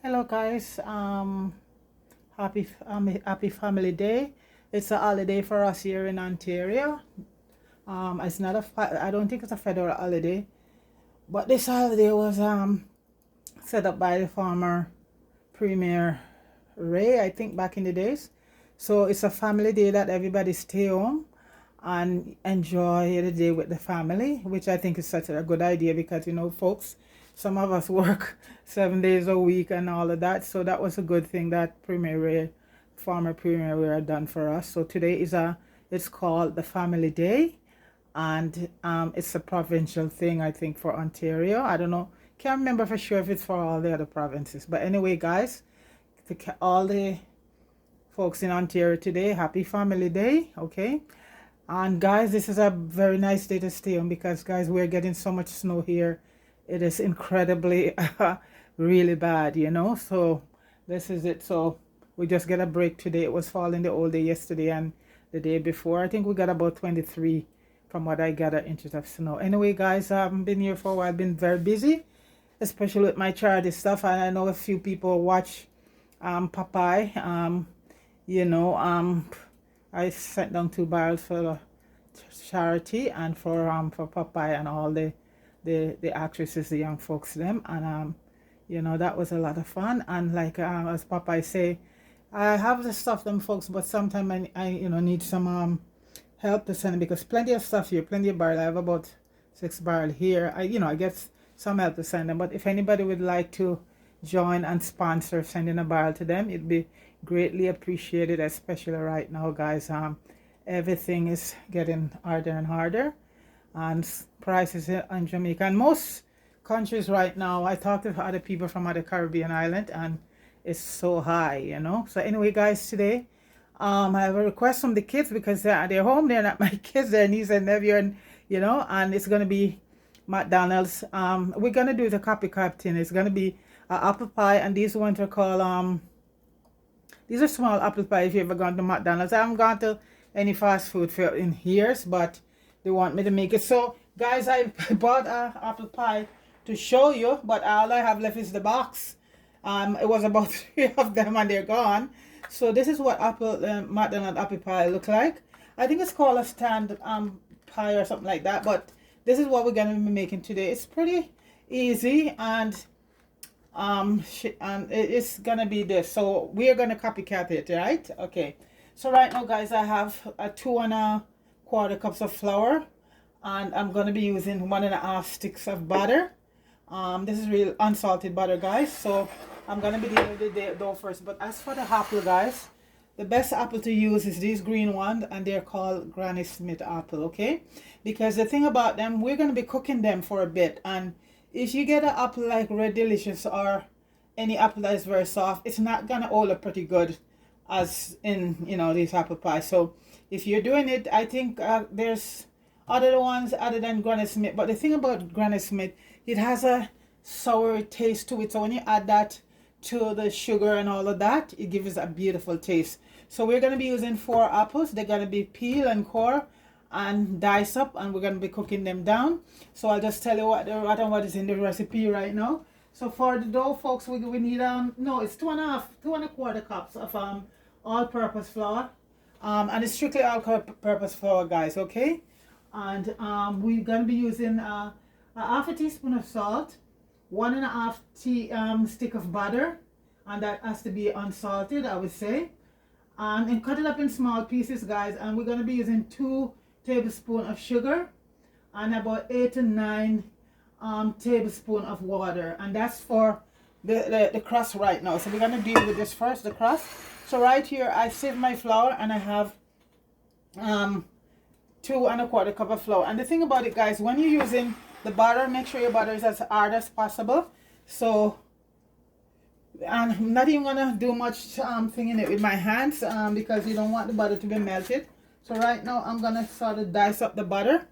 Hello guys, happy Family Day. It's a holiday for us here in Ontario. It's not I don't think it's a federal holiday, but this holiday was set up by the former Premier Ray, I think back in the days. So it's a family day that everybody stay home and enjoy the day with the family, which I think is such a good idea because, you know, folks, some of us work 7 days a week and all of that. So that was a good thing that former Premier Ray had done for us. So today it's called the Family Day, and it's a provincial thing, I think, for Ontario. I don't know, can't remember for sure if it's for all the other provinces. But anyway, guys, to all the folks in Ontario today, happy Family Day, okay? And guys, this is a very nice day to stay on because, guys, we're getting so much snow here. It is incredibly really bad, you know. So this is it. So we just get a break today. It was falling the whole day yesterday and the day before. I think we got about 23 from what I gathered inches of snow. Anyway, guys, I haven't been here for a while. I've been very busy, especially with my charity stuff. And I know a few people watch Popeye. You know, I sent down 2 barrels for the charity and for Popeye and all the actresses, the young folks them, and you know, that was a lot of fun. And like as Popeye say, I have the stuff them folks, but sometimes I you know, need some help to send them because plenty of stuff here, plenty of barrel. I have about 6 barrel here. I get some help to send them, but if anybody would like to join and sponsor sending a barrel to them, it'd be greatly appreciated, especially right now, guys. Everything is getting harder and harder, and prices in Jamaica and most countries right now. I talked to other people from other Caribbean island, and it's so high, you know. So anyway, guys, today I have a request from the kids because they're home. They're not my kids, they're niece and nephew, and you know, and it's gonna be McDonald's. We're gonna do the CopyCat thing. It's gonna be apple pie, and these ones are called these are small apple pie. If you ever gone to McDonald's, I haven't gone to any fast food for in years, but they want me to make it. So guys, I bought apple pie to show you, but all I have left is the box. It was about 3 of them and they're gone. So this is what McDonald's apple pie look like. I think it's called a stand pie or something like that, but this is what we're gonna be making today. It's pretty easy, and it's gonna be this. So we're gonna copycat it, right? Okay, so right now, guys, I have 2 1/4 cups of flour, and I'm gonna be using 1 1/2 sticks of butter. This is real unsalted butter, guys. So I'm gonna be dealing with the dough first. But as for the apple, guys, the best apple to use is these green ones, and they're called Granny Smith apple, okay? Because the thing about them, we're gonna be cooking them for a bit, and if you get an apple like Red Delicious or any apple that is very soft, it's not gonna hold up pretty good as in, you know, these apple pie. So if you're doing it, I think there's other ones other than Granny Smith. But the thing about Granny Smith, it has a sour taste to it. So when you add that to the sugar and all of that, it gives a beautiful taste. So we're going to be using 4 apples. They're going to be peel and core and dice up, and we're going to be cooking them down. So I'll just tell you what is in the recipe right now. So for the dough, folks, we need no, it's 2 1/4 cups of all-purpose flour, and it's strictly all-purpose flour, guys, okay? And we're going to be using a 1/2 teaspoon of salt, 1 1/2 stick of butter, and that has to be unsalted, I would say. And cut it up in small pieces, guys. And we're going to be using 2 tablespoons of sugar and about 8 to 9 tablespoons of water, and that's for the crust right now. So we're going to deal with this first, the crust. So right here I sieve my flour, and I have 2 1/4 cup of flour. And the thing about it, guys, when you're using the butter, make sure your butter is as hard as possible. So I'm not even gonna do much thing in it with my hands because you don't want the butter to be melted. So right now I'm gonna sort of dice up the butter.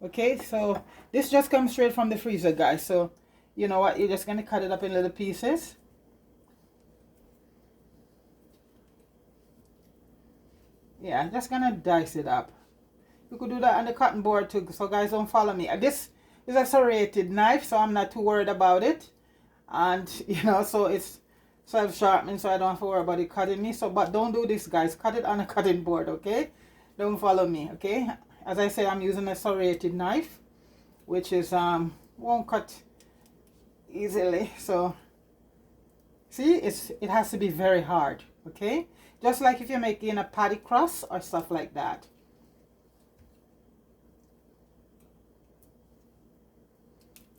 Okay, so this just comes straight from the freezer, guys. So you know what, you're just gonna cut it up in little pieces. Yeah, just gonna dice it up. You could do that on the cotton board too, so guys, don't follow me. This is a serrated knife, so I'm not too worried about it. And you know, so it's self-sharpening, so I don't have to worry about it cutting me. So, but don't do this, guys. Cut it on a cutting board, okay? Don't follow me, okay? As I say, I'm using a serrated knife, which is won't cut easily. So see, it has to be very hard, okay? Just like if you're making a patty crust or stuff like that.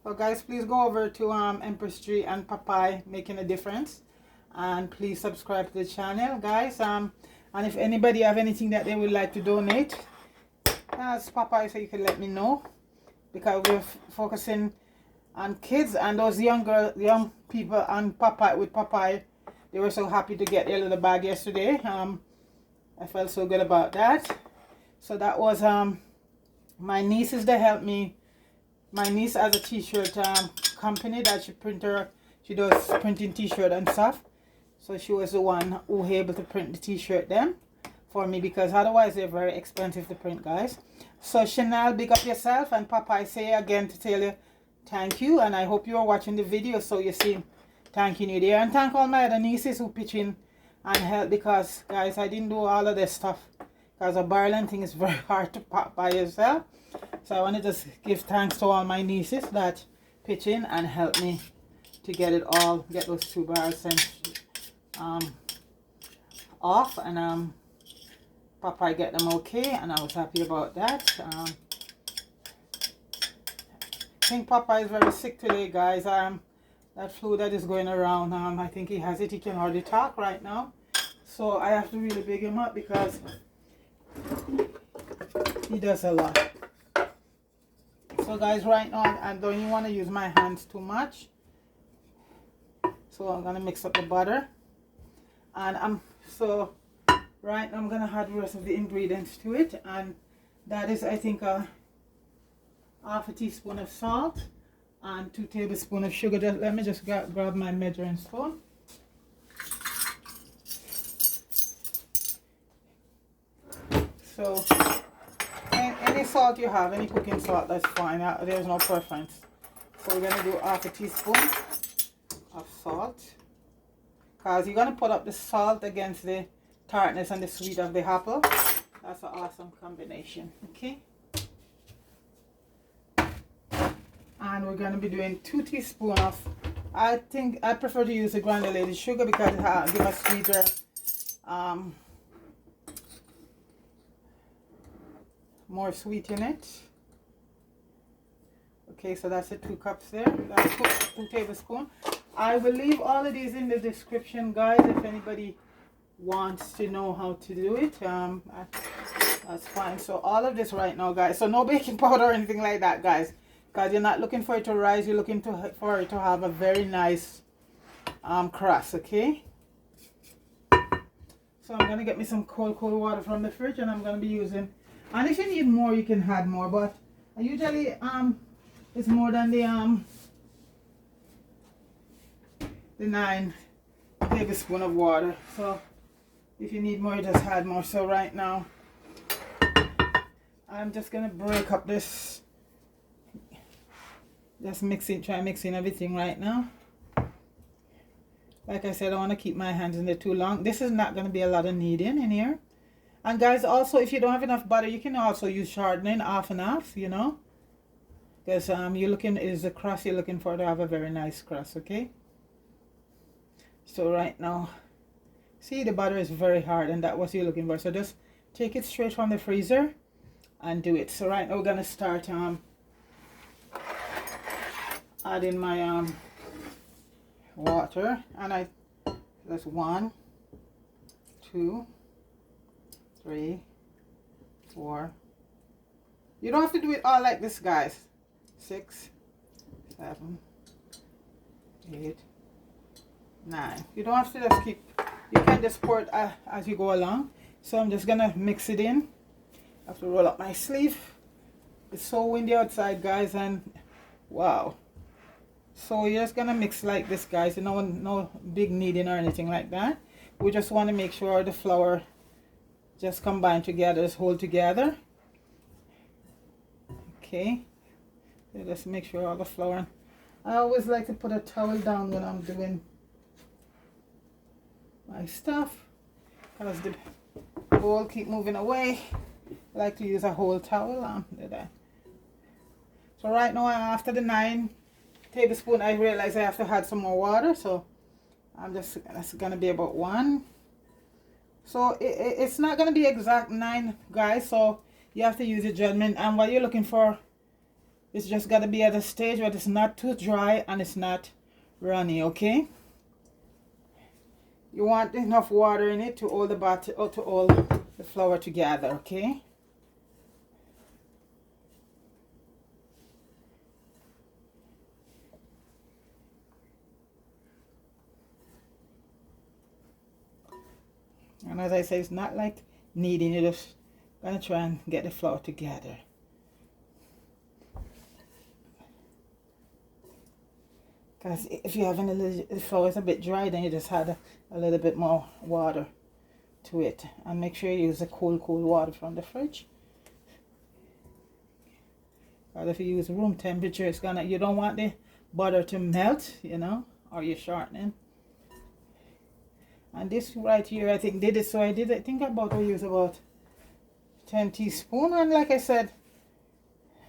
So guys, please go over to Empress Tree and Popeye Making a Difference, and please subscribe to the channel, guys. And if anybody have anything that they would like to donate, as Popeye, so you can let me know, because we're focusing on kids and those young people. And Popeye, with Popeye, they were so happy to get their little bag yesterday. I felt so good about that. So that was my nieces that helped me. My niece has a t-shirt company that she does printing t-shirt and stuff. So she was the one who was able to print the t-shirt then for me, because otherwise they're very expensive to print, guys. So Chanel, big up yourself, and Papa, I say again to tell you thank you, and I hope you are watching the video so you see thanking you there. And thank all my other nieces who pitch in and help, because guys, I didn't do all of this stuff because a barrel thing is very hard to pop by yourself. So I want to just give thanks to all my nieces that pitch in and help me to get those 2 barrels off, and Papa get them okay, and I was happy about that. I think Papa is very sick today, guys. That flu that is going around, I think he has it. He can hardly talk right now, so I have to really big him up because he does a lot. So guys, right now I don't even want to use my hands too much, so I'm gonna mix up the butter, and right now I'm gonna add the rest of the ingredients to it, and that is, I think, half a teaspoon of salt and 2 tablespoons of sugar. Let me just grab my measuring spoon. So any salt you have, any cooking salt, that's fine. There's no preference. So we're gonna do half a teaspoon of salt, because you're gonna put up the salt against the tartness and the sweet of the apple. That's an awesome combination, okay? And we're gonna be doing 2 teaspoons of, I think I prefer to use the granulated sugar because it gives a sweeter, more sweet in it. Okay, so that's the 2 cups there. That's 2 tablespoons. I will leave all of these in the description, guys, if anybody wants to know how to do it. That's fine. So all of this right now, guys, so no baking powder or anything like that, guys, because you're not looking for it to rise, you're looking for it to have a very nice crust, okay? So I'm gonna get me some cold water from the fridge, and I'm gonna be using, and if you need more you can add more, but usually it's more than the 9 tablespoons of water. So if you need more, just add more. So right now I'm just gonna break up this, just try mixing everything right now. Like I said, I don't want to keep my hands in there too long. This is not going to be a lot of kneading in here. And guys, also, if you don't have enough butter, you can also use shortening off and off, you know, because you're looking, is the crust you're looking for to have a very nice crust, okay? So right now, see, the butter is very hard, and that's what you're looking for. So just take it straight from the freezer and do it. So right now we're going to start adding my water, and that's 1, 2, 3, 4. You don't have to do it all like this, guys. 6, 7, 8, 9. You don't have to just keep, you can just pour it as you go along. So I'm just gonna mix it in. I have to roll up my sleeve. It's so windy outside, guys, and wow. So you're just gonna mix like this, guys. No big kneading or anything like that. We just want to make sure the flour just combine together, just hold together. Okay, so just make sure all the flour. I always like to put a towel down when I'm doing my stuff because the bowl keep moving away. I like to use a whole towel. So right now, after the 9 tablespoons, I realize I have to add some more water. So that's gonna be about 1. So it's not gonna be exact 9, guys. So you have to use your judgment. And what you're looking for is just gotta be at a stage where it's not too dry and it's not runny. Okay. You want enough water in it to hold the butter or to hold the flour together, okay? And as I say, it's not like kneading, you're just gonna try and get the flour together. Because if you have the flour is a bit dry, then you just add a little bit more water to it. And make sure you use the cold water from the fridge. Because if you use room temperature, you don't want the butter to melt, you know, or you're shortening. And this right here, I think did it, so I think I use about 10 teaspoons. And like I said,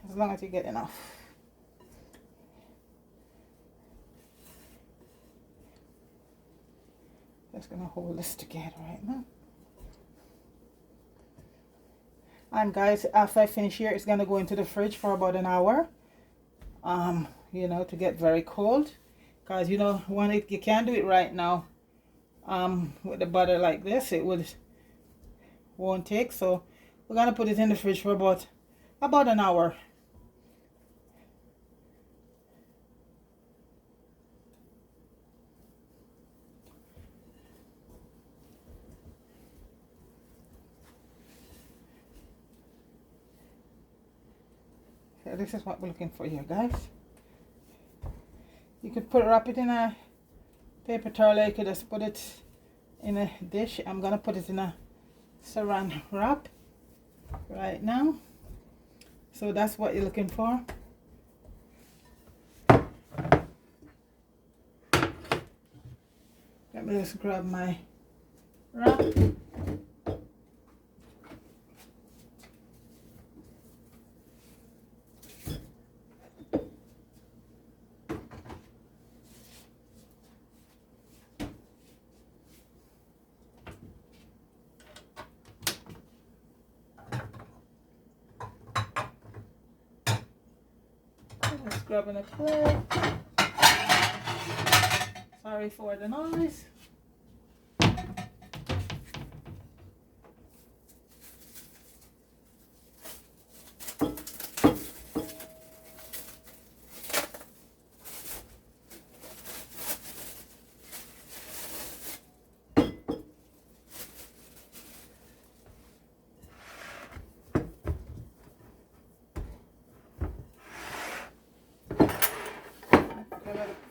as long as you get enough. Just gonna hold this together right now. And guys, after I finish here, it's gonna go into the fridge for about an hour. You know, to get very cold. Because you know, you can't do it right now. With the butter like this, won't take. So we're gonna put it in the fridge for about an hour. So this is what we're looking for here, guys. You could wrap it in a paper towel, or you could just put it in a dish. I'm gonna put it in a saran wrap right now. So that's what you're looking for. Let me just grab my wrap. Just grabbing a plate. Sorry for the noise.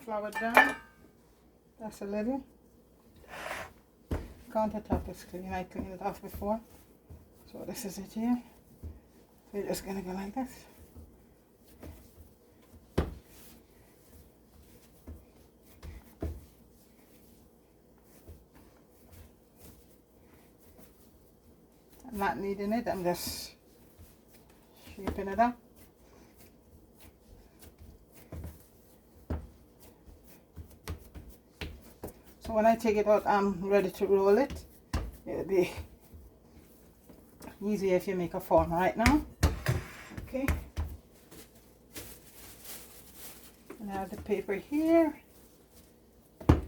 Flour down. That's a little. Countertop is clean. I cleaned it off before. So this is it here. So you're just gonna go like this. I'm not kneading it, I'm just shaping it up. So when I take it out, I'm ready to roll it. It'll be easier if you make a form right now. Okay. And I have the paper here. I'm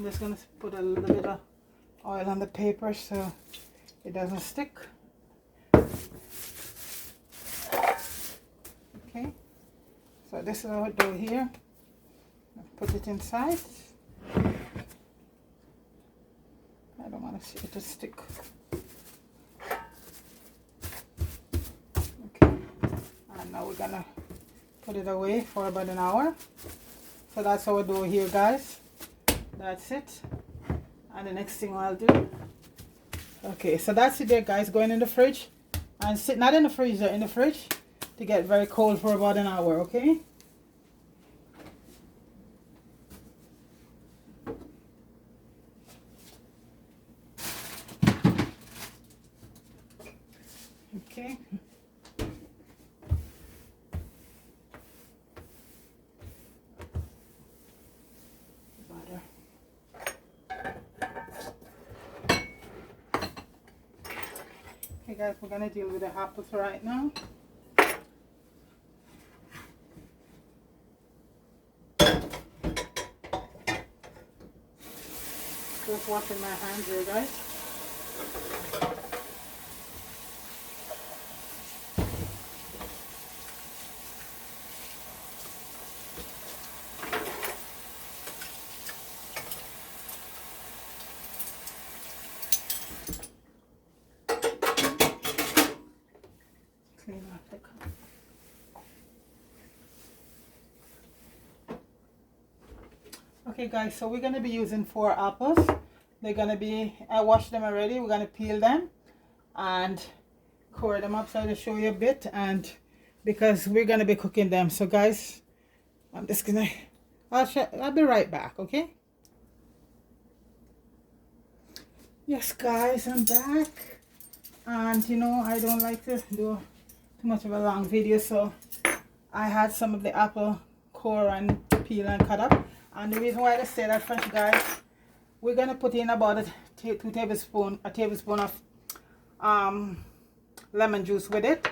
just going to put a little bit of oil on the paper so it doesn't stick. Okay. So this is our dough here. Put it inside. I don't want to see it to stick. Okay, and now we're gonna put it away for about an hour. So that's our dough here, guys. That's it. And the next thing I'll do. Okay, so that's it there, guys. Going in the fridge and sit not in the freezer, in the fridge to get very cold for about an hour. Okay. guys, we're gonna deal with the apples right now. Just washing my hands here, guys. Clean off the cup. Okay guys, so we're going to be using 4 apples. They're going to be, I washed them already. We're going to peel them and core them up, so I'll show you a bit, and because we're going to be cooking them. So guys, I'm just going to, I'll be right back, okay? Yes guys, I'm back, and you know, I don't like to do too much of a long video, so I had some of the apple core and peel and cut up. And the reason why I say that, fresh guys, we're gonna put in about a tablespoon of lemon juice with it.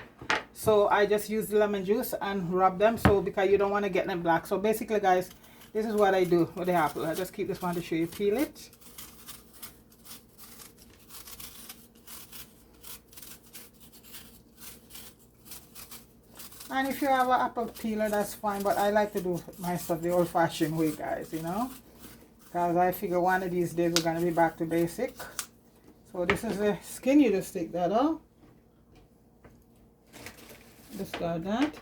So I just use the lemon juice and rub them, so because you don't want to get them black. So basically guys, this is what I do with the apple. I just keep this one to show you. Peel it. And if you have an apple peeler, that's fine, but I like to do my stuff the old-fashioned way, guys, you know, because I figure one of these days we're going to be back to basic. So this is the skin. You just take that out. Discard that.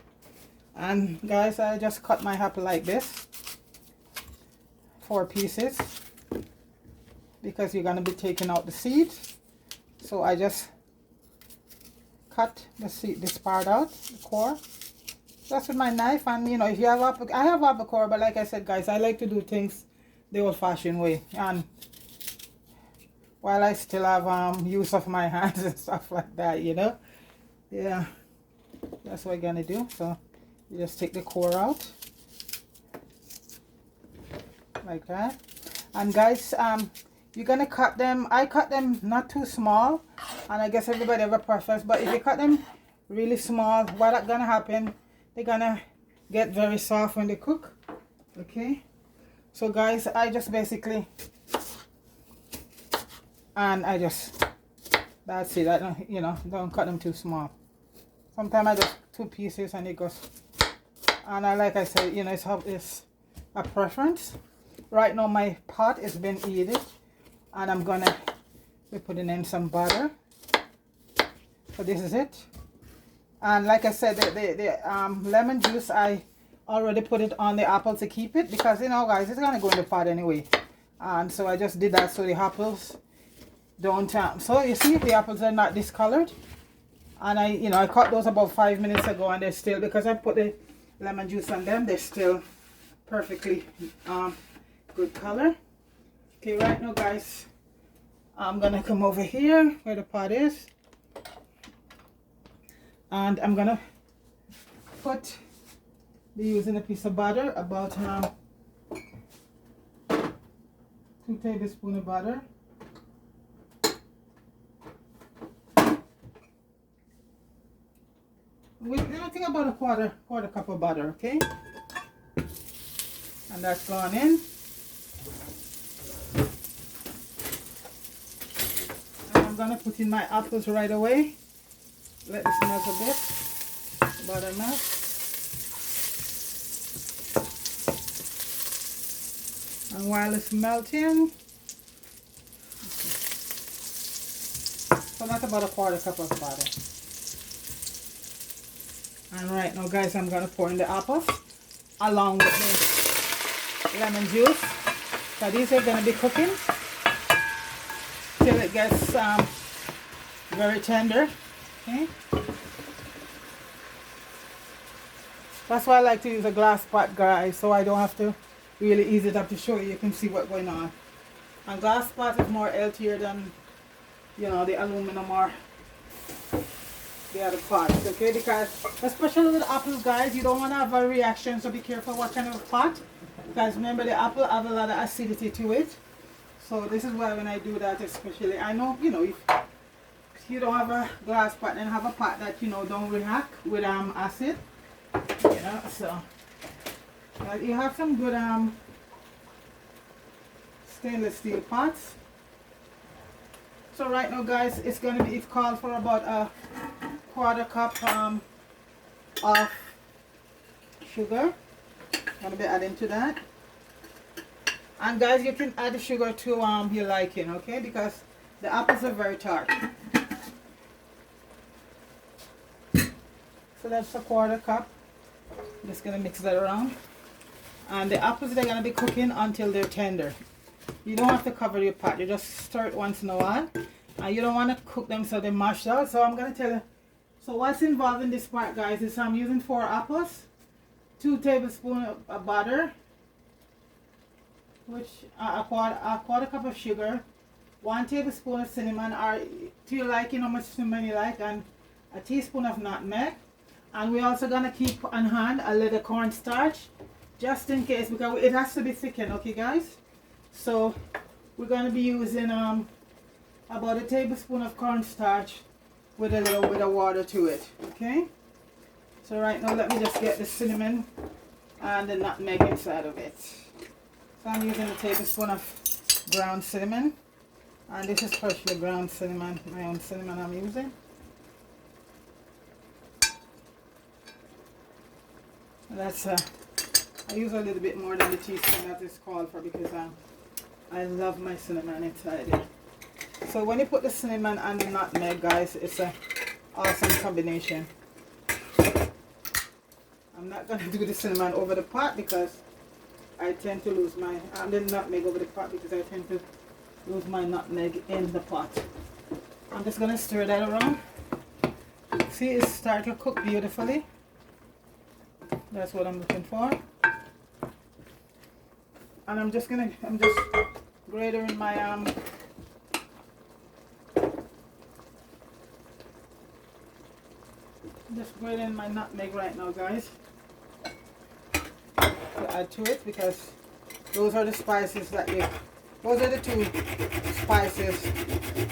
And guys, I just cut my apple like this, 4 pieces, because you're going to be taking out the seed. So I just cut the seed, this part out, the core, just with my knife. And you know, if you have apple, I have apple core, but like I said guys, I like to do things the old-fashioned way, and while I still have use of my hands and stuff like that, you know. Yeah, that's what I'm gonna do. So you just take the core out like that. And guys, you're gonna cut them, I cut them not too small, and I guess everybody have a preference, but if you cut them really small, what's gonna happen, they're gonna get very soft when they cook. Okay, so guys, I just basically, and I just, that's it. I don't, you know, don't cut them too small. Sometimes I just 2 pieces and it goes, and I, like I said, you know, it's a preference. Right now my pot is been heated, and I'm gonna be putting in some butter. So this is it. And like I said, the lemon juice, I already put it on the apple to keep it, because you know guys, it's gonna go in the pot anyway. And so I just did that so the apples don't so you see, the apples are not discolored. And I, you know, I cut those about 5 minutes ago, and they're still, because I put the lemon juice on them, they're still perfectly good color. Okay, right now guys, I'm gonna come over here where the pot is, and I'm gonna be using a piece of butter, about 2 tablespoons of butter. I think about a quarter cup of butter, okay? And that's gone in. And I'm gonna put in my apples right away. Let this melt a bit. Butter melt. And while it's melting, so that's about a quarter cup of butter. And right now guys, I'm gonna pour in the apples along with the lemon juice. So these are gonna be cooking till it gets very tender. Okay, that's why I like to use a glass pot, guys, so I don't have to really ease it up to show you. You can see what's going on. And glass pot is more healthier than, you know, the aluminum or the other pots, okay? Because especially with apples, guys, you don't want to have a reaction, so be careful what kind of pot, because remember the apple have a lot of acidity to it. So this is why when I do that, especially, I know, you know, if you don't have a glass pot, then have a pot that, you know, don't react with acid, you know. So you have some good stainless steel pots. So right now, guys, it's called for about a 1/4 cup of sugar. I'm gonna be adding to that. And guys, you can add the sugar to your liking, okay? Because the apples are very tart. So that's a 1/4 cup. I'm just gonna mix that around. And the apples, they're gonna be cooking until they're tender. You don't have to cover your pot. You just stir it once in a while. And you don't want to cook them so they mash out. So I'm gonna tell you. So what's involved in this part, guys, is I'm using 4 apples, 2 tablespoons of butter, which a quarter cup of sugar, 1 tablespoon of cinnamon, or to your liking how much cinnamon you like, and a teaspoon of nutmeg. And we're also gonna keep on hand a little cornstarch, just in case, because it has to be thickened, okay, guys? So we're gonna be using about a tablespoon of cornstarch with a little bit of water to it, okay? So right now, let me just get the cinnamon and the nutmeg inside of it. So I'm using a tablespoon of ground cinnamon, and this is freshly ground cinnamon, my own cinnamon I'm using. That's I use a little bit more than the teaspoon that is called for, because I love my cinnamon inside it. So when you put the cinnamon and the nutmeg, guys, it's a awesome combination. I'm not gonna do the cinnamon over the pot because I tend to lose my the nutmeg over the pot, because I tend to lose my nutmeg in the pot. I'm just gonna stir that around. See, it's starting to cook beautifully. That's what I'm looking for. And I'm just grating my grating my nutmeg right now, guys, to add to it, because those are the spices those are the 2 spices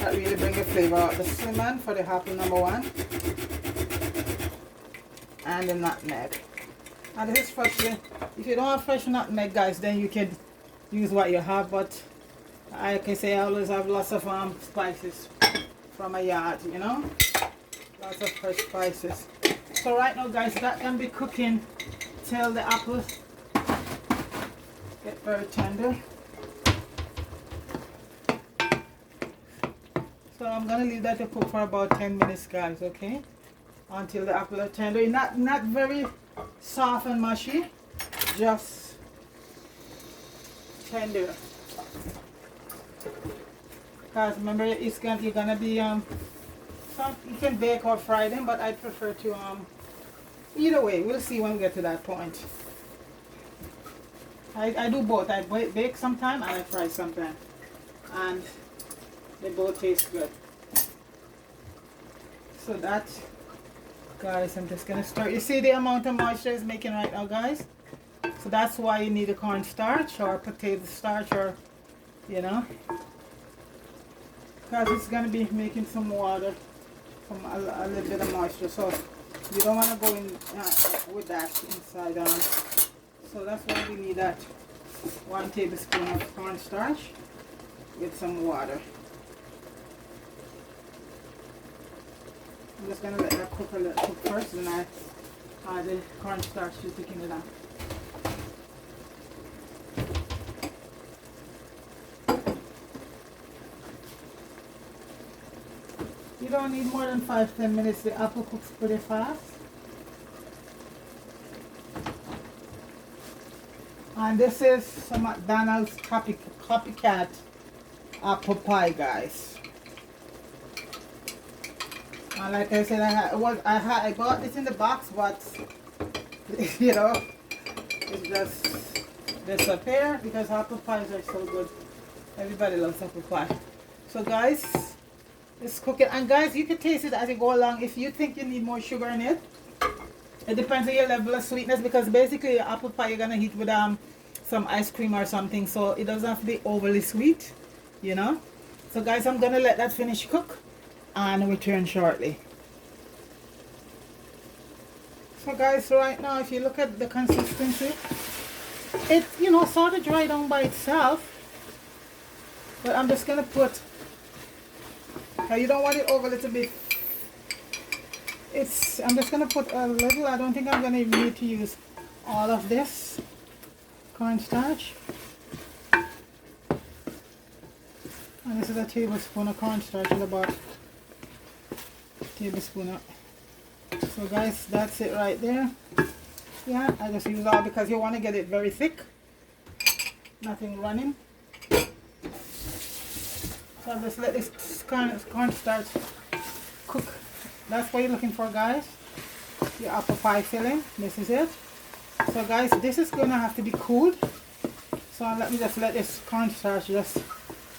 that really bring the flavor out. The cinnamon for the apple, #1, and the nutmeg. And this is freshly, if you don't have fresh nutmeg, guys, then you can use what you have, but I can say I always have lots of spices from a yard, you know, lots of fresh spices. So right now, guys, that can be cooking till the apples get very tender. So I'm gonna leave that to cook for about 10 minutes, guys, okay, until the apples are tender. Not very soft and mushy, just tender. Because remember, you're gonna be you can bake or fry them, but I prefer to either way. We'll see when we get to that point. I do both. I bake sometime and I fry sometime, and they both taste good. So that, guys, I'm just gonna stir. You see the amount of moisture it's making right now, guys? So that's why you need a cornstarch or potato starch, or, you know, because it's gonna be making some water from a little bit of moisture. So you don't want to go in with that inside. So that's why we need that 1 tablespoon of cornstarch with some water. I'm just gonna let that cook first, and I add the cornstarch to thicken it up. You don't need more than 5-10 minutes. The apple cooks pretty fast. And this is some McDonald's CopyCat apple pie, guys. And like I said, I got this in the box, but you know, it's just disappear, because apple pies are so good. Everybody loves apple pie. So guys, it's cooking, and guys, you can taste it as you go along. If you think you need more sugar in it, it depends on your level of sweetness, because basically your apple pie you're gonna heat with some ice cream or something, so it doesn't have to be overly sweet, you know. So guys, I'm gonna let that finish cook, and return shortly. So guys, right now if you look at the consistency, it, you know, sort of dry down by itself, but I'm just gonna put, you don't want it over a little bit. I'm just gonna put a little. I don't think I'm gonna need to use all of this cornstarch. And this is a tablespoon of cornstarch, is about a tablespoon of. So guys, that's it right there. Yeah, I just use all because you want to get it very thick, nothing running. So I'll just let this cornstarch cook. That's what you're looking for, guys. Your apple pie filling. This is it. So guys, this is gonna have to be cooled. So let me just let this cornstarch just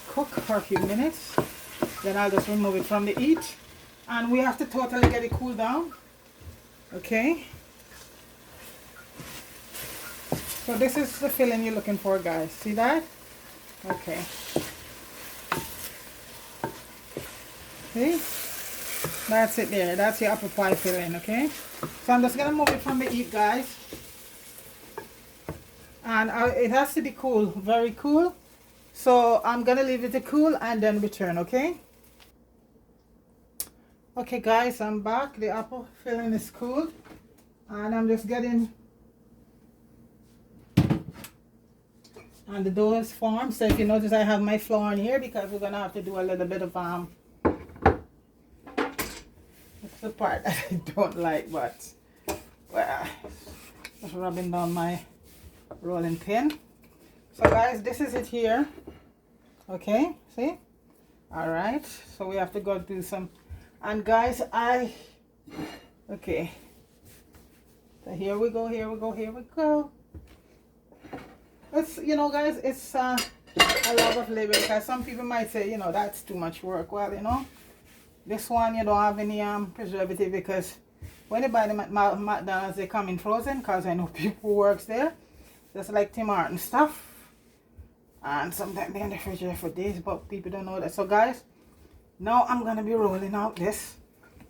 cook for a few minutes. Then I'll just remove it from the heat. And we have to totally get it cooled down. Okay. So this is the filling you're looking for, guys. See that? Okay. See? That's it there. That's your apple pie filling, okay? So I'm just going to move it from the heat, guys. And it has to be cool, very cool. So I'm going to leave it to cool and then return, okay? Okay, guys, I'm back. The apple filling is cooled. And I'm just getting... And the dough is formed. So if you notice, I have my flour in here because we're going to have to do a little bit of... It's the part that I don't like, but... Well, just rubbing down my rolling pin. So guys, this is it here. Okay, see? Alright, so we have to go do some... And guys, okay. So here we go, here we go, here we go. It's, you know, guys, it's a lot of labor because some people might say, you know, that's too much work. Well, you know, this one you don't have any preservative because when you buy them at McDonald's, they come in frozen because I know people who works there. Just like Tim Hortons stuff. And sometimes they're in the refrigerator for days, but people don't know that. So guys, now I'm going to be rolling out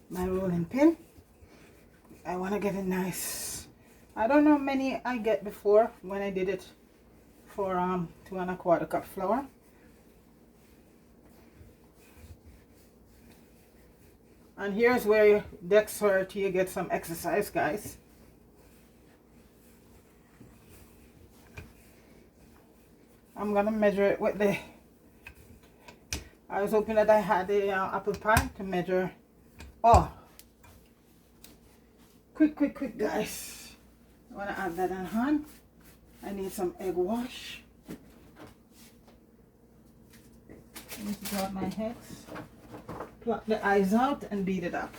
my rolling pin. I want to get it nice. I don't know how many I get before when I did it for 2 1/4 cup flour. And here's where dexterity get some exercise, guys. I'm gonna measure it with the... I was hoping that I had the apple pie to measure. Oh, quick, guys. I wanna add that on hand. I need some egg wash. I need to grab my eggs, pluck the eyes out and beat it up.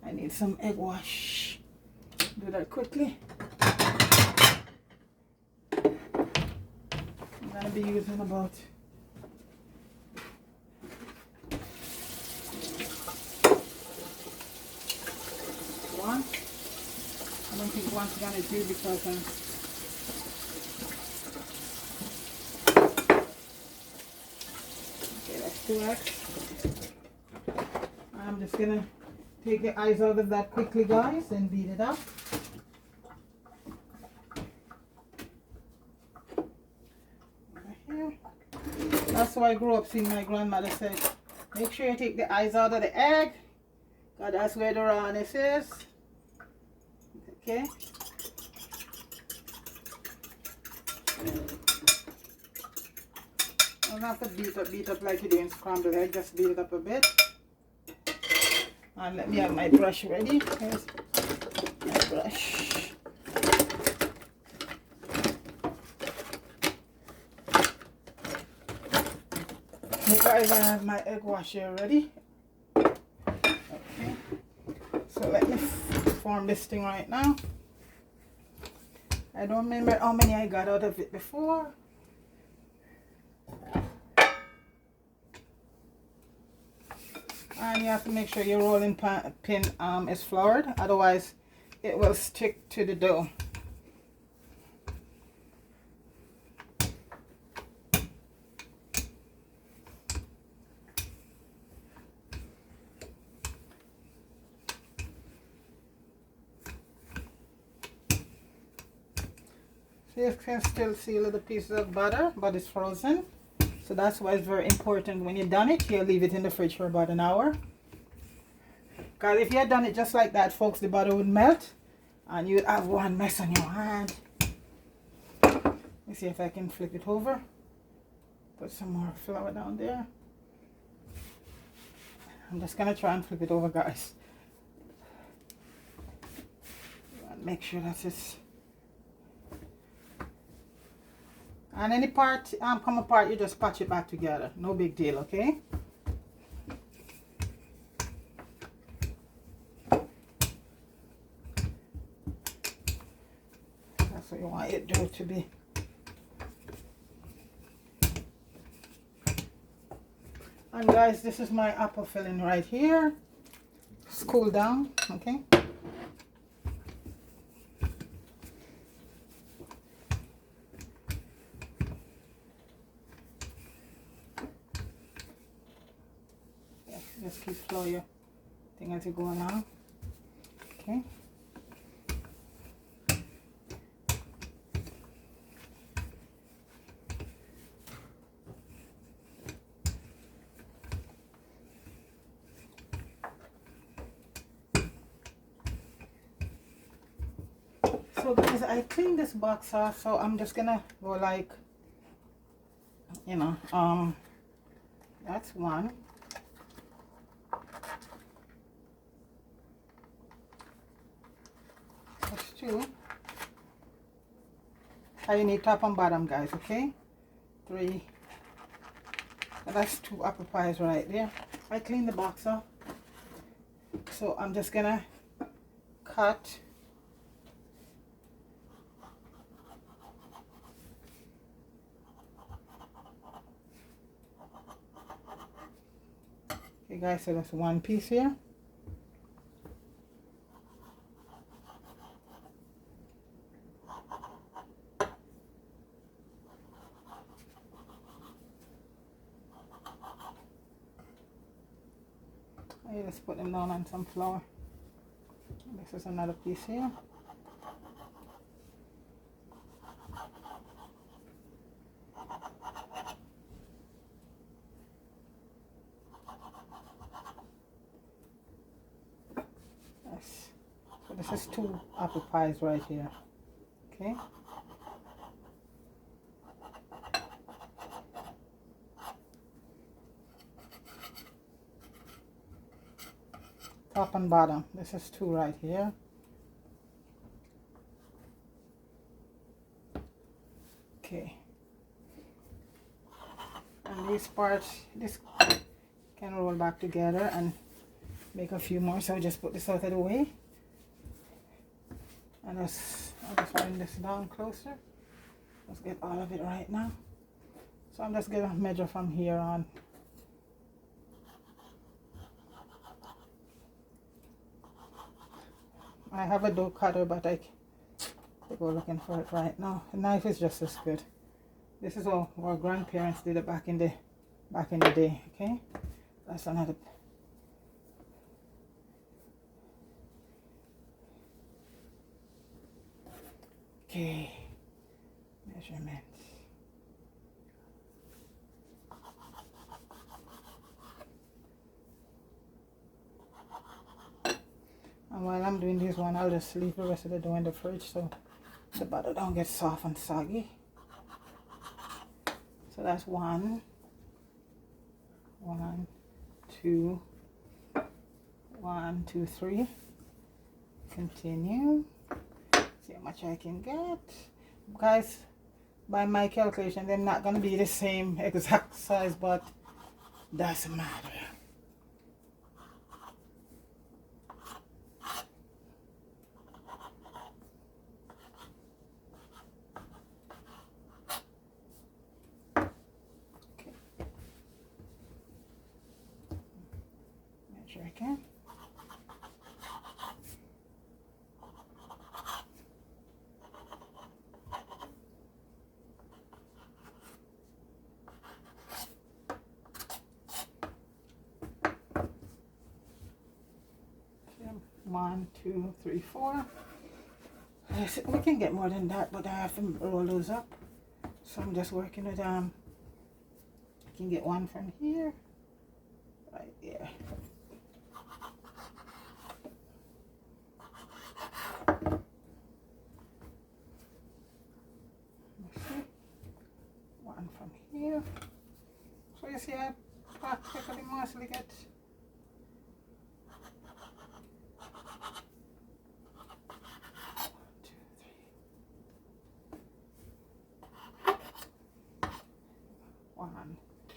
I need some egg wash. Do that quickly. I'm gonna be using about one. I don't think one's gonna do because okay, that's 2 eggs. I'm just gonna take the eyes out of that quickly, guys, and beat it up. That's why I grew up seeing my grandmother say, make sure you take the eyes out of the egg, because that's where the rawness is. Okay. I don't have to beat up like you do in scrambled egg, just beat it up a bit. And let me have my brush ready. Here's my brush. Okay, guys, I have my egg wash here ready. Okay. So let me form this thing right now. I don't remember how many I got out of it before. And you have to make sure your rolling pin is floured, otherwise it will stick to the dough. You can still see little pieces of butter, but it's frozen. So that's why it's very important when you're done it, you leave it in the fridge for about an hour. Because if you had done it just like that, folks, the butter would melt and you'd have one mess on your hand. Let me see if I can flip it over. Put some more flour down there. I'm just going to try and flip it over, guys. Make sure that it's... And any part come apart, you just patch it back together. No big deal, okay? That's what you want it dough to be. And guys, this is my apple filling right here. It's cooled down, okay? Just keep flow your thing as you go along. Okay. So guys, I cleaned this box off, so I'm just gonna go like, you know, that's one. That's two. And you need top and bottom, guys, okay? 3. And that's 2 apple pies right there. I cleaned the box off, so I'm just gonna cut. Okay guys, so that's one piece here. I just put them down on some flour. This is another piece here. Yes. So this is 2 apple pies right here. Okay. Top and bottom. This is 2 right here. Okay. And these parts, this can roll back together and make a few more. So just put this out of the way. And I'll just bring this down closer. Let's get all of it right now. So I'm just gonna measure from here on. I have a dough cutter, but I go looking for it right now. The knife is just as good. This is what our grandparents did it back in the day. Okay, that's another. Okay, measurements. And while I'm doing this one, I'll just leave the rest of the dough in the fridge so the butter don't get soft and soggy. So that's 1, 2, 1, 2, 3. Continue. See how much I can get. Guys, by my calculation, they're not going to be the same exact size, but doesn't matter. Again. Okay. 1, 2, 3, 4. We can get more than that, but I have to roll those up. So I'm just working with I can get one from here, right there. One from here. So you see, I practically mostly get one, two,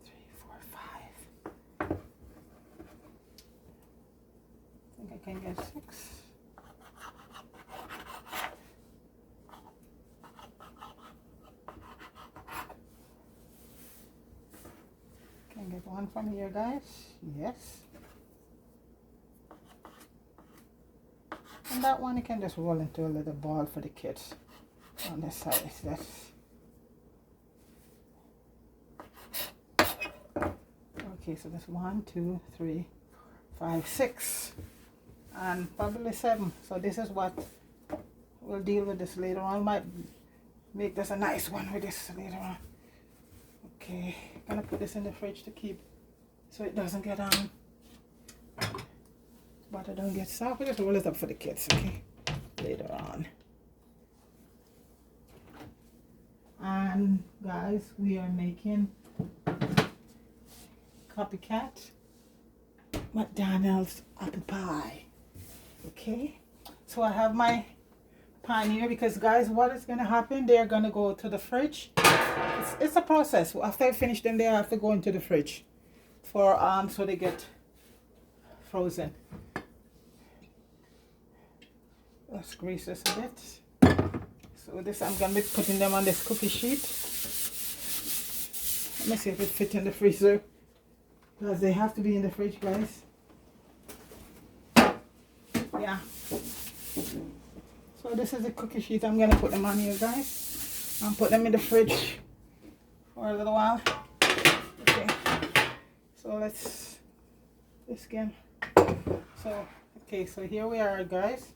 three, four, five. I think I can get 6. Can get one from here, guys. Yes. And that one you can just roll into a little ball for the kids on this side. That's okay. So that's 1, 2, 3, 5, 6, and probably 7. So this is what we'll deal with this later on. Might make this a nice one with this later on. Okay, I'm gonna put this in the fridge to keep so it doesn't get butter don't get soft. We just roll it up for the kids, okay, later on. And guys, we are making CopyCat McDonald's apple pie. Okay, so I have my pan here because, guys, what is gonna happen, they're gonna go to the fridge. It's a process. After I finish them, they have to go into the fridge for so they get frozen. Let's grease this a bit. So this, I'm gonna be putting them on this cookie sheet. Let me see if it fits in the freezer, because they have to be in the fridge, guys. Yeah. So this is the cookie sheet. I'm gonna put them on here, guys. I'll put them in the fridge for a little while. Okay. So let's this again. So okay, so here we are, guys.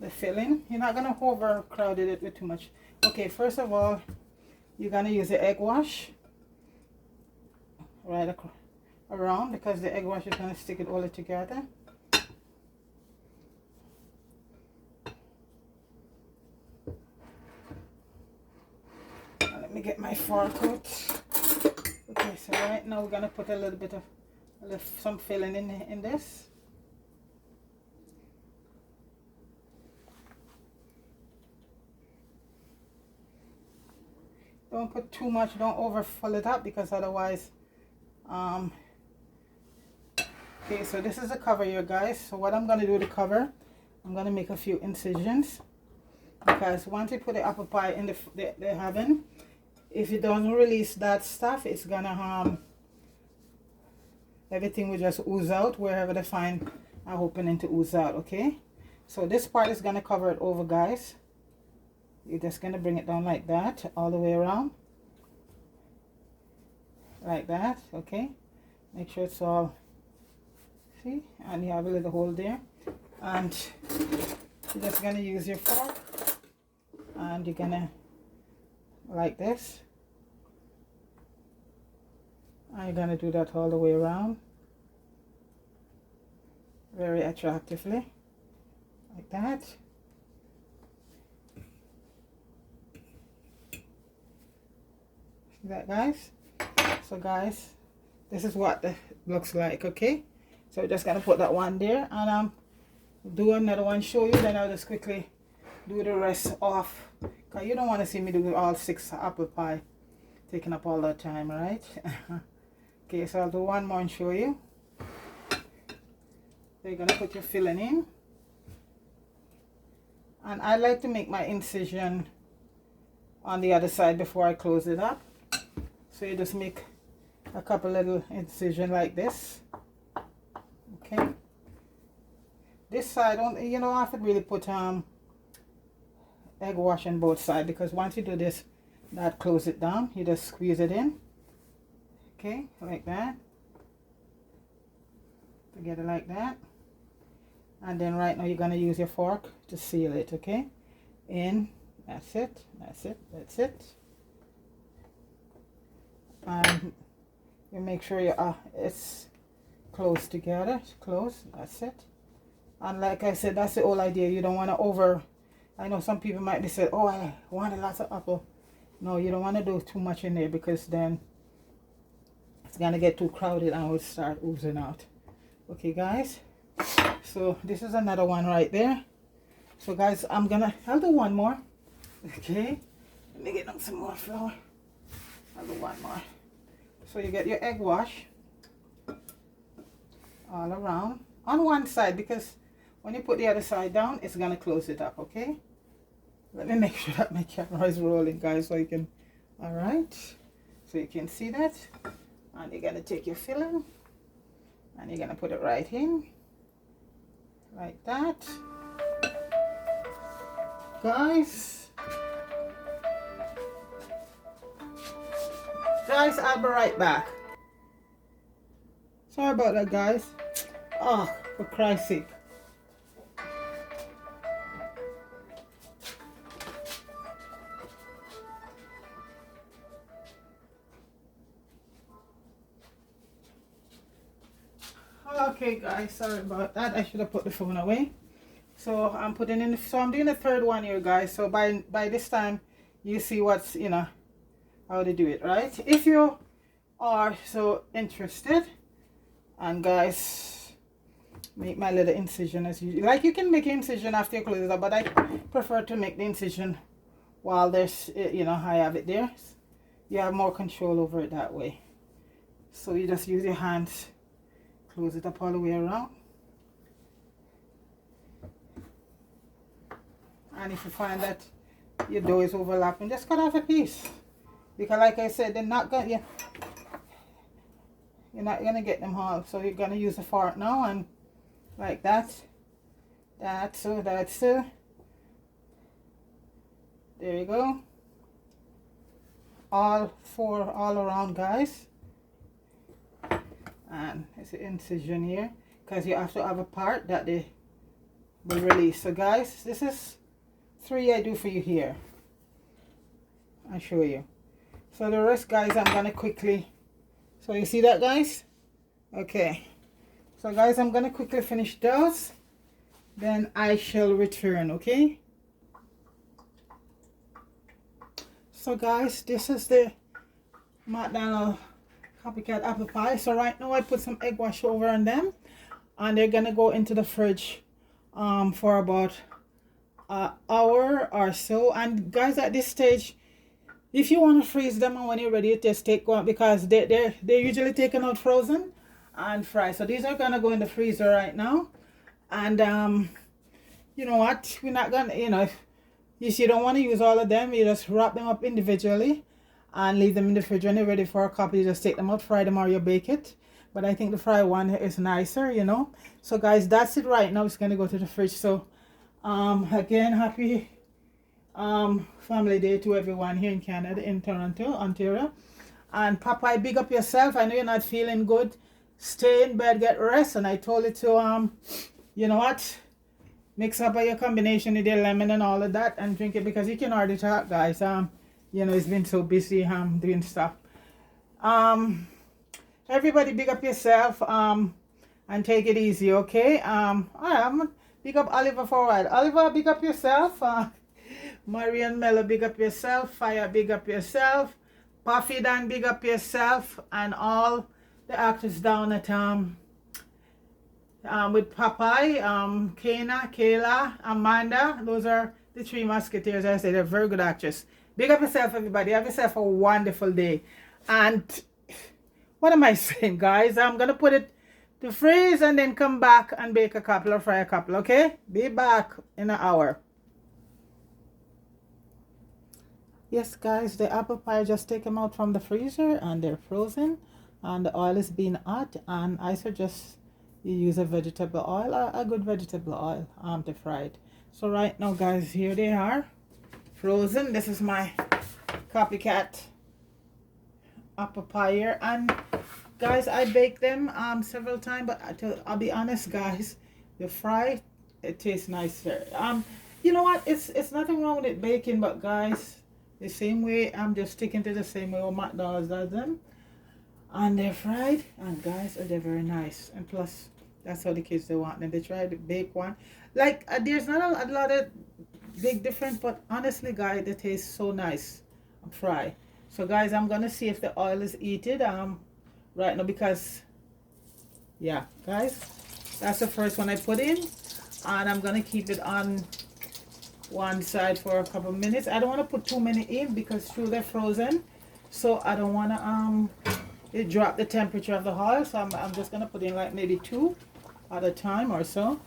The filling. You're not gonna overcrowd it with too much. Okay, first of all, you're gonna use the egg wash right around, because the egg wash is gonna stick it all together. Let me get my fork out. Okay, so right now we're gonna put a little bit of some filling in this. Don't put too much, don't overfill it up, because otherwise okay, so this is the cover here, guys. So what I'm gonna do to cover, I'm gonna make a few incisions, because once you put the apple pie in the oven, if it doesn't release that stuff, it's gonna everything will just ooze out wherever they find an opening to ooze out. Okay, so this part is gonna cover it over, guys. You're just gonna bring it down like that all the way around, like that. Okay, make sure it's all, see, and you have a little hole there, and you're just gonna use your fork, and you're gonna, like this, and you're gonna do that all the way around very attractively, like that. See that, guys? So guys, this is what it looks like. Okay, so we're just gonna put that one there, and do another one, show you, then I'll just quickly do the rest off, because you don't want to see me do all 6 apple pie, taking up all that time, right? Okay, so I'll do one more and show you. So you're gonna put your filling in, and I like to make my incision on the other side before I close it up. So you just make a couple little incision like this. Okay, this side, you don't have to really put egg wash on both sides, because once you do this, that close it down, you just squeeze it in. Okay, like that, together like that, and then right now you're gonna use your fork to seal it. Okay, in. That's it, that's it, that's it. And you make sure it's close together, close, that's it. And like I said, that's the whole idea. You don't want to I know some people might be saying, oh, I want lots of apple. No, you don't want to do too much in there, because then it's going to get too crowded and it will start oozing out. Okay, guys. So this is another one right there. So guys, I'll do one more. Okay. Let me get them some more flour. I'll do one more. So you get your egg wash all around on one side, because when you put the other side down, it's gonna close it up. Okay, let me make sure that my camera is rolling, guys, so you can, all right, so you can see that. And you're gonna take your filling and you're gonna put it right in like that, guys. I'll be right back. Sorry about that, guys. Oh, for Christ's sake. Okay, guys, sorry about that. I should have put the phone away. So I'm putting in I'm doing the third one here, guys. So by this time you see what's, you know, how to do it, right? If you are so interested, and guys, make my little incision as usual. Like, you can make an incision after you close it up, but I prefer to make the incision while there's, you know, I have it there. You have more control over it that way. So you just use your hands, close it up all the way around. And if you find that your dough is overlapping, just cut off a piece. Because like I said, they're not gonna, you're not gonna get them all. So you're gonna use a fork now, and like that. That's so. There you go. All four all around, guys. And it's an incision here, because you have to have a part that they will release. So guys, this is 3 I do for you here. I'll show you. So the rest, guys, I'm gonna quickly, so you see that, guys? Okay, so guys, I'm gonna quickly finish those, then I shall return. Okay, so guys, this is the McDonald's CopyCat apple pie. So right now I put some egg wash over on them, and they're gonna go into the fridge for about an hour or so. And guys, at this stage, if you want to freeze them, and when you're ready, just take one, because they're usually taken out frozen and fried. So these are gonna go in the freezer right now. And you know what, we're not gonna, you know, if you don't want to use all of them, you just wrap them up individually and leave them in the fridge. When you're ready for a cup, you just take them out, fry them, or you bake it. But I think the fried one is nicer, you know. So guys, that's it right now. It's gonna go to the fridge. So again, happy family day to everyone here in Canada, in Toronto, Ontario. And Popeye, big up yourself. I know you're not feeling good. Stay in bed, get rest. And I told you to you know what, mix up your combination with your lemon and all of that, and drink it, because you can already talk, guys. You know, it's been so busy doing stuff. Everybody, big up yourself and take it easy, okay? All right, I'm gonna big up Oliver for a while. Oliver, big up yourself. Marian Mello, big up yourself. Fire, big up yourself. Puffy Dan, big up yourself. And all the actors down at with Popeye, Kana, Kayla, Amanda. Those are the 3 musketeers. I say they're very good actors. Big up yourself, everybody. Have yourself a wonderful day. And what am I saying, guys? I'm gonna put it to freeze and then come back and bake a couple or fry a couple. Okay, be back in an hour. Yes, guys, the apple pie, just take them out from the freezer and they're frozen, and the oil is being hot, and I suggest you use a vegetable oil, or a good vegetable oil to fry it. So right now, guys, here they are frozen. This is my CopyCat apple pie here, and guys, I baked them several times, but I'll be honest, guys, the fry, it tastes nicer. You know what? It's nothing wrong with it baking, but guys, the same way I'm just sticking to the same way McDonald's does them, and they're fried, and guys, they're very nice. And plus, that's how the kids they want them. They try to bake one. Like there's not a lot of big difference, but honestly, guys, they taste so nice. Fry. So guys, I'm gonna see if the oil is heated right now, because yeah, guys, that's the first one I put in, and I'm gonna keep it on one side for a couple minutes. I don't want to put too many in because through they're frozen, so I don't want to it drop the temperature of the oil. So I'm just gonna put in like maybe 2 at a time or so.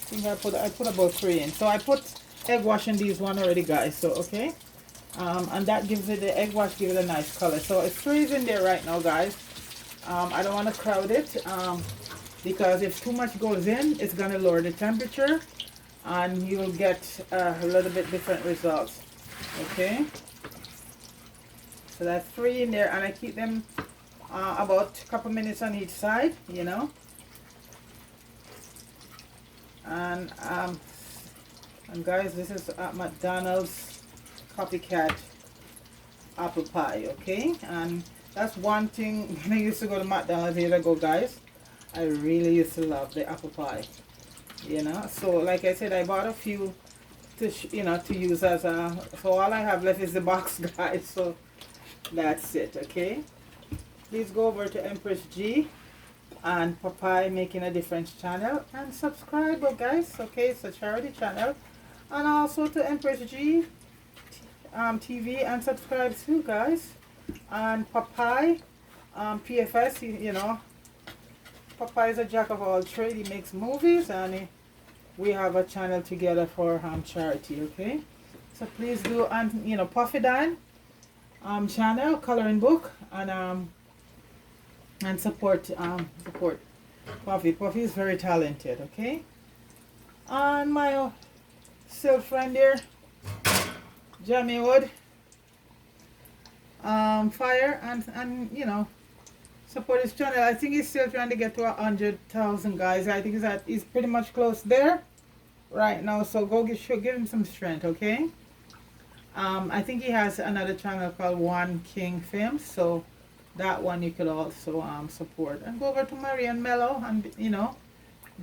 I think I put about 3 in. So I put egg wash in these one already, guys. So okay, and that gives it, the egg wash gives it a nice color. So it's 3 in there right now, guys. I don't want to crowd it because if too much goes in, it's gonna lower the temperature, and you will get a little bit different results. Okay, so that's 3 in there, and I keep them about a couple minutes on each side, you know. And guys, this is at McDonald's CopyCat apple pie. Okay, and that's one thing. When I used to go to McDonald's years ago, guys, I really used to love the apple pie, you know. So like I said, I bought a few to you know, to use as a, so all I have left is the box, guys. So that's it. Okay, please go over to Empress G and Popeye Making a Difference channel and subscribe, guys. Okay, it's a charity channel, and also to Empress G TV, and subscribe too, guys. And Popeye PFS, you know, Popeye is a jack of all trades. He makes movies, and we have a channel together for charity. Okay, so please do, and you know, Puffy Dan channel, coloring book, and support support Puffy. Puffy is very talented. Okay, and my still friend here, Jamie Wood, fire, and you know, support his channel. I think he's still trying to get to 100,000, guys. I think he's pretty much close there right now, so go give him some strength. Okay, I think he has another channel called One King Films, so that one you could also support. And go over to Marian Mello, and you know,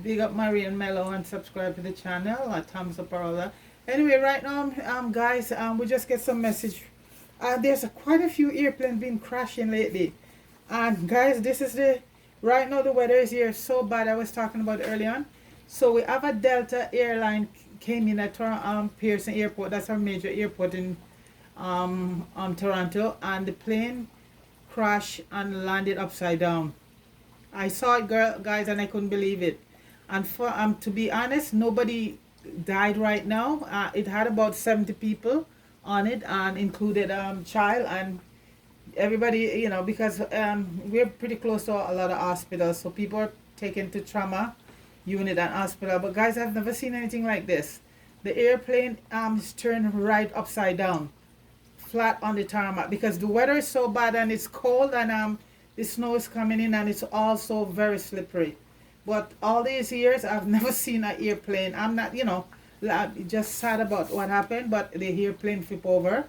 big up Marian Mello, and subscribe to the channel, a thumbs up or all that. Anyway, right now, guys, we just get some message. There's quite a few airplanes been crashing lately, and guys, this is the right now the weather is here so bad. I was talking about it earlier on. So we have a Delta airline came in at Pearson Airport. That's our major airport in Toronto, and the plane crashed and landed upside down. I saw it, guys, and I couldn't believe it. And for to be honest, nobody died right now. It had about 70 people on it, and included child and everybody, you know, because we're pretty close to a lot of hospitals, so people are taken to trauma unit and hospital. But guys, I've never seen anything like this. The airplane is turned right upside down, flat on the tarmac, because the weather is so bad and it's cold, and the snow is coming in, and it's also very slippery. But all these years, I've never seen an airplane. I'm not, you know, just sad about what happened, but the airplane flip over.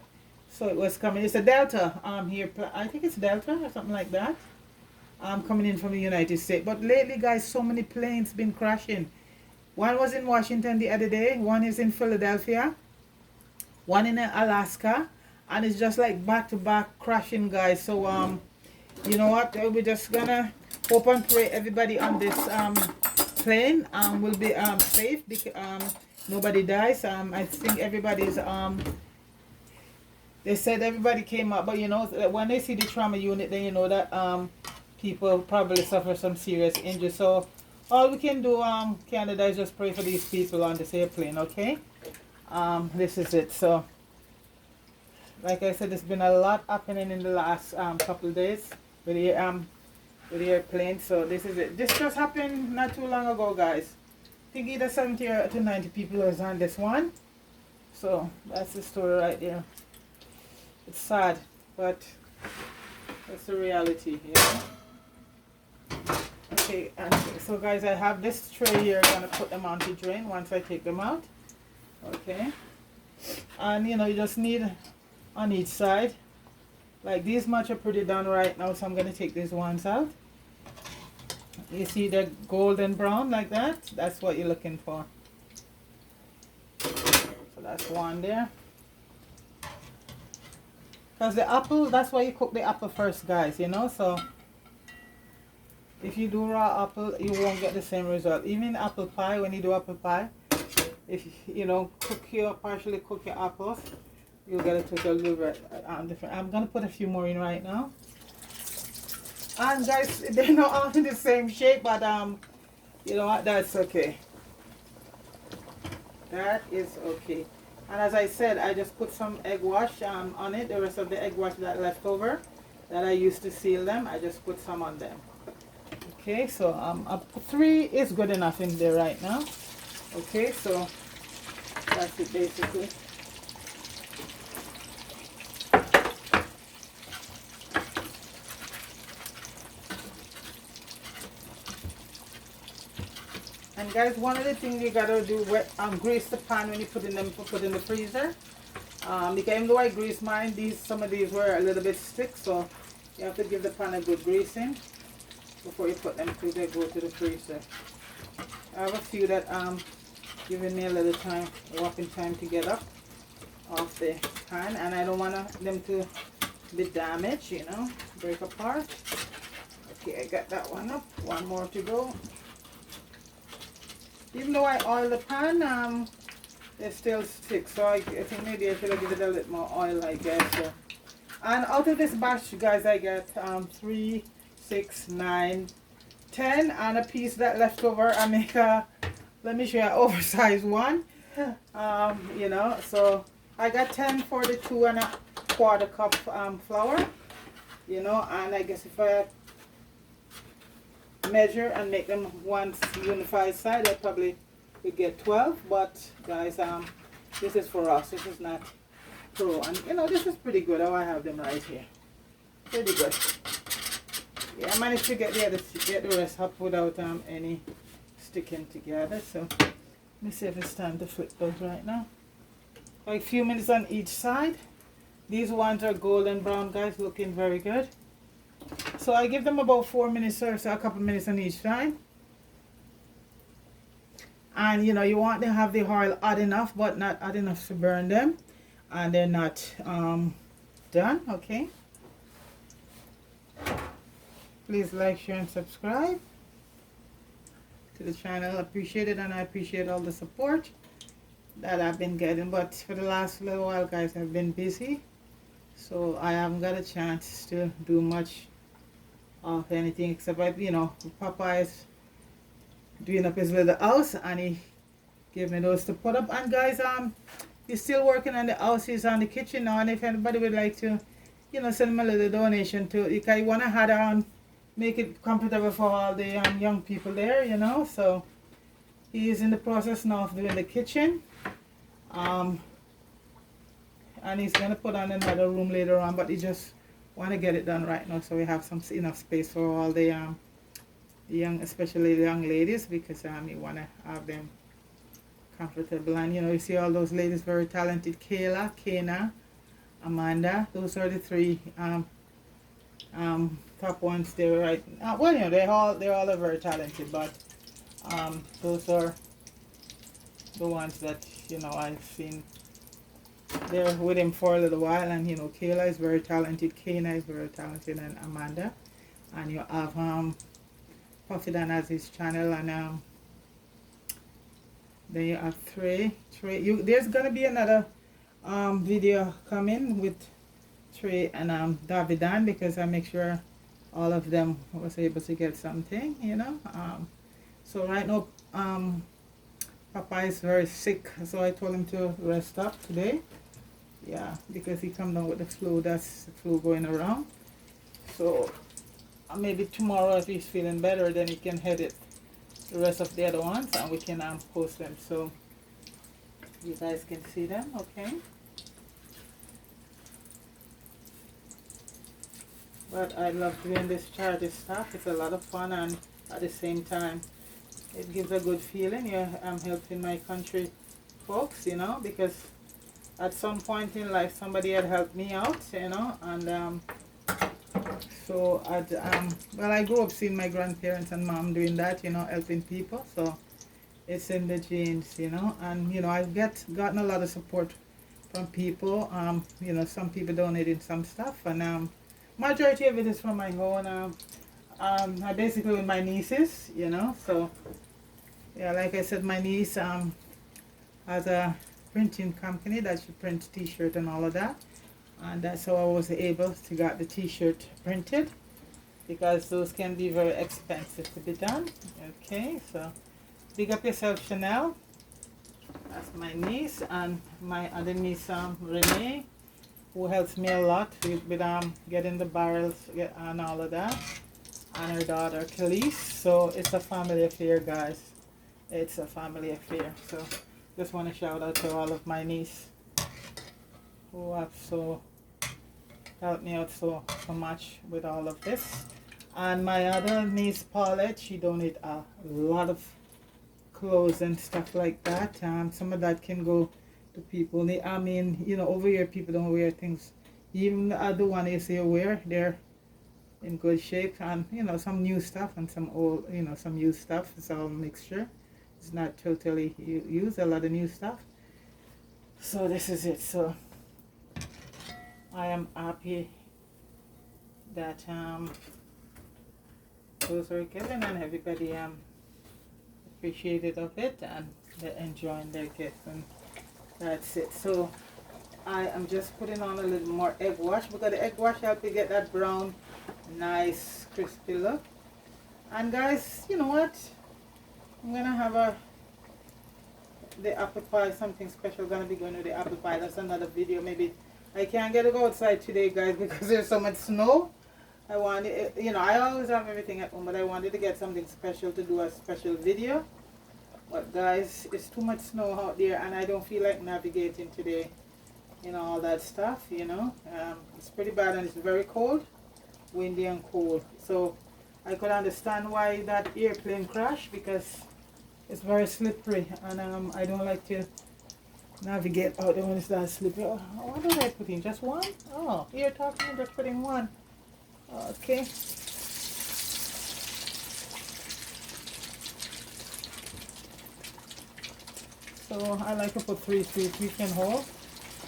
So it was coming. It's a Delta here. I think it's Delta or something like that. Coming in from the United States. But lately, guys, so many planes been crashing. One was in Washington the other day. One is in Philadelphia. One in Alaska. And it's just like back-to-back crashing, guys. So, you know what? We're just gonna hope and pray everybody on this plane will be safe, because nobody dies. I think everybody's they said everybody came up, but you know, when they see the trauma unit, then you know that people probably suffer some serious injury. So all we can do, Canada, is just pray for these people on this airplane. Okay, this is it. So like I said, there's been a lot happening in the last couple of days with the airplane. So this is it. This just happened not too long ago, guys. I think either 70 to 90 people was on this one. So that's the story right there. It's sad, but that's the reality here. Okay, and so guys, I have this tray here. I'm gonna put them on to drain once I take them out. Okay, and you know, you just need on each side, like these much are pretty done right now, so I'm gonna take these ones out. You see they're golden brown like that? That's what you're looking for. So that's one there. Because the apple, that's why you cook the apple first, guys, you know. So if you do raw apple, you won't get the same result. Even apple pie, when you do apple pie, if you know, partially cook your apples, you'll get a totally different. I'm gonna put a few more in right now. And guys, they're not all in the same shape, but you know what, that's okay. That is okay. And as I said, I just put some egg wash on it. The rest of the egg wash that left over that I used to seal them, I just put some on them. Okay, so 3 is good enough in there right now. Okay, so that's it basically. And guys, one of the things you gotta do, grease the pan when you put in the freezer. Because even though I grease mine, some of these were a little bit stick, so you have to give the pan a good greasing before you put them to go to the freezer. I have a few that giving me a little time, walking time to get up off the pan, and I don't want them to be damaged, you know, break apart. Okay, I got that one up. One more to go. Even though I oil the pan, they still stick, so I think maybe I should give it a little more oil, I guess. So. And out of this batch, guys, I get 3, 6, 9, 10, and a piece that left over. I make a, let me show you, an oversized one. You know, so I got 10 for the 2 1/4 cup flour. You know, and I guess if I measure and make them one unified side, I probably would get 12. But guys, this is for us. This is not pro, and you know, this is pretty good. How I have them right here, pretty good. Yeah, I managed to get the rest up without any sticking together. So let me see if it's time to flip those right now. Like a few minutes on each side. These ones are golden brown, guys, looking very good. So I give them about 4 minutes or so, a couple minutes on each side. And you know, you want to have the oil hot enough, but not hot enough to burn them. And they're not done, okay? Please like, share, and subscribe to the channel. I appreciate it, and I appreciate all the support that I've been getting. But for the last little while, guys, I've been busy. So I haven't got a chance to do much of anything except, you know, Papa is doing up his little house, and he gave me those to put up. And guys, he's still working on the house. He's on the kitchen now, and if anybody would like to, you know, send him a little donation to, if I want to have make it comfortable for all the young people there, you know. So he is in the process now of doing the kitchen, and he's gonna put on another room later on, but he just want to get it done right now, so we have some enough space for all the young, especially the young ladies, because you want to have them comfortable. And you know, you see all those ladies, very talented. Kayla, Kana, Amanda, those are the 3 top ones there, right? Well, you know, they're all very talented, but those are the ones that, you know, I've seen. They're with him for a little while, and you know, Kayla is very talented, Kana is very talented, and Amanda. And you have Puffy Dan has his channel, and then you have Trey. There's gonna be another video coming with Trey and Davidan, because I make sure all of them was able to get something, you know. So right now Papa is very sick, so I told him to rest up today. Yeah, because he come down with the flu. That's the flu going around. So maybe tomorrow, if he's feeling better, then he can edit the rest of the other ones, and we can post them so you guys can see them. Okay. But I love doing this charity stuff. It's a lot of fun, and at the same time. It gives a good feeling. Yeah, I'm helping my country folks, you know, because at some point in life somebody had helped me out, you know, and so well, I grew up seeing my grandparents and mom doing that, you know, helping people, so it's in the genes, you know. And you know, I've gotten a lot of support from people, you know, some people donating some stuff, and majority of it is from my own, I basically with my nieces, you know. So yeah, like I said, my niece has a printing company that she prints t-shirt and all of that, and that's how I was able to get the t-shirt printed, because those can be very expensive to be done. Okay, so big up yourself, Chanel. That's my niece, and my other niece, Renee, who helps me a lot with getting the barrels and all of that, and her daughter Khalees. So it's a family affair, guys. It's a family affair. So just want to shout out to all of my nieces who have so helped me out so much with all of this. And my other niece Paulette, she donated a lot of clothes and stuff like that. Some of that can go to people. I mean, you know, over here people don't wear things. Even the other one is they wear, they're in good shape, and you know, some new stuff and some old, you know, some used stuff. It's all a mixture. It's not totally used, a lot of new stuff. So this is it. So I am happy that those are given, and everybody appreciated of it, and they're enjoying their gift, and that's it. So I am just putting on a little more egg wash, because the egg wash helps you get that brown, nice, crispy look. And guys, you know what? I'm gonna have the apple pie, something special gonna be going with the apple pie. That's another video. Maybe I can't get to go outside today, guys, because there's so much snow. I wanted, you know, I always have everything at home, but I wanted to get something special to do a special video. But guys, it's too much snow out there, and I don't feel like navigating today, you know, all that stuff, you know. It's pretty bad, and it's very cold, windy and cold. So I could understand why that airplane crashed, because it's very slippery, and I don't like to navigate out there when it's that slippery. Oh, what did I put in? Just one? Oh, you're talking about just putting one. Okay. So I like to put three can hold.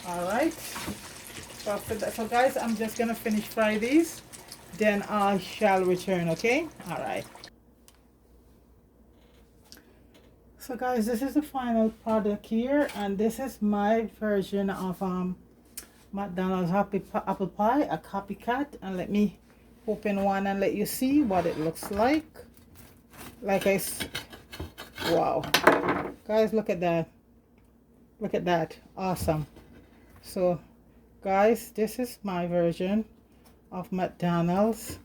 Alright. So after that, so guys, I'm just gonna finish fry these. Then I shall return, okay? Alright. So guys, this is the final product here, and this is my version of McDonald's apple pie, a copycat. And let me open one and let you see what it looks like. Wow, guys, look at that. Look at that. Awesome. So guys, this is my version of McDonald's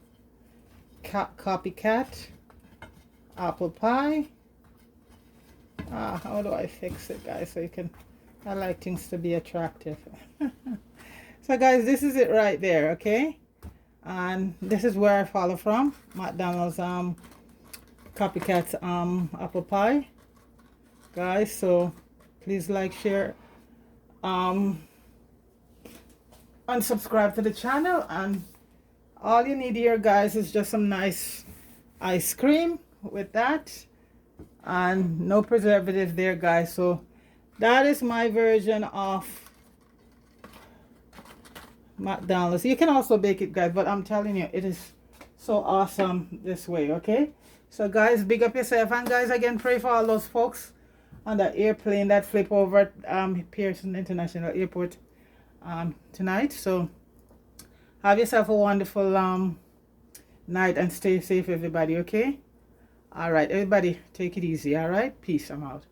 copycat apple pie. How do I fix it, guys, so you can, I like things to be attractive. So guys, this is it right there, okay? And this is where I follow from, McDonald's copycat apple pie, guys. So please like, share, and subscribe to the channel. And all you need here, guys, is just some nice ice cream with that, and no preservative there, guys. So that is my version of McDonald's. You can also bake it, guys, but I'm telling you, it is so awesome this way, okay? So guys, big up yourself, and guys, again, pray for all those folks on that airplane that flip over at Pearson International Airport tonight. So have yourself a wonderful night, and stay safe, everybody, okay? All right, everybody, take it easy. All right, peace. I'm out.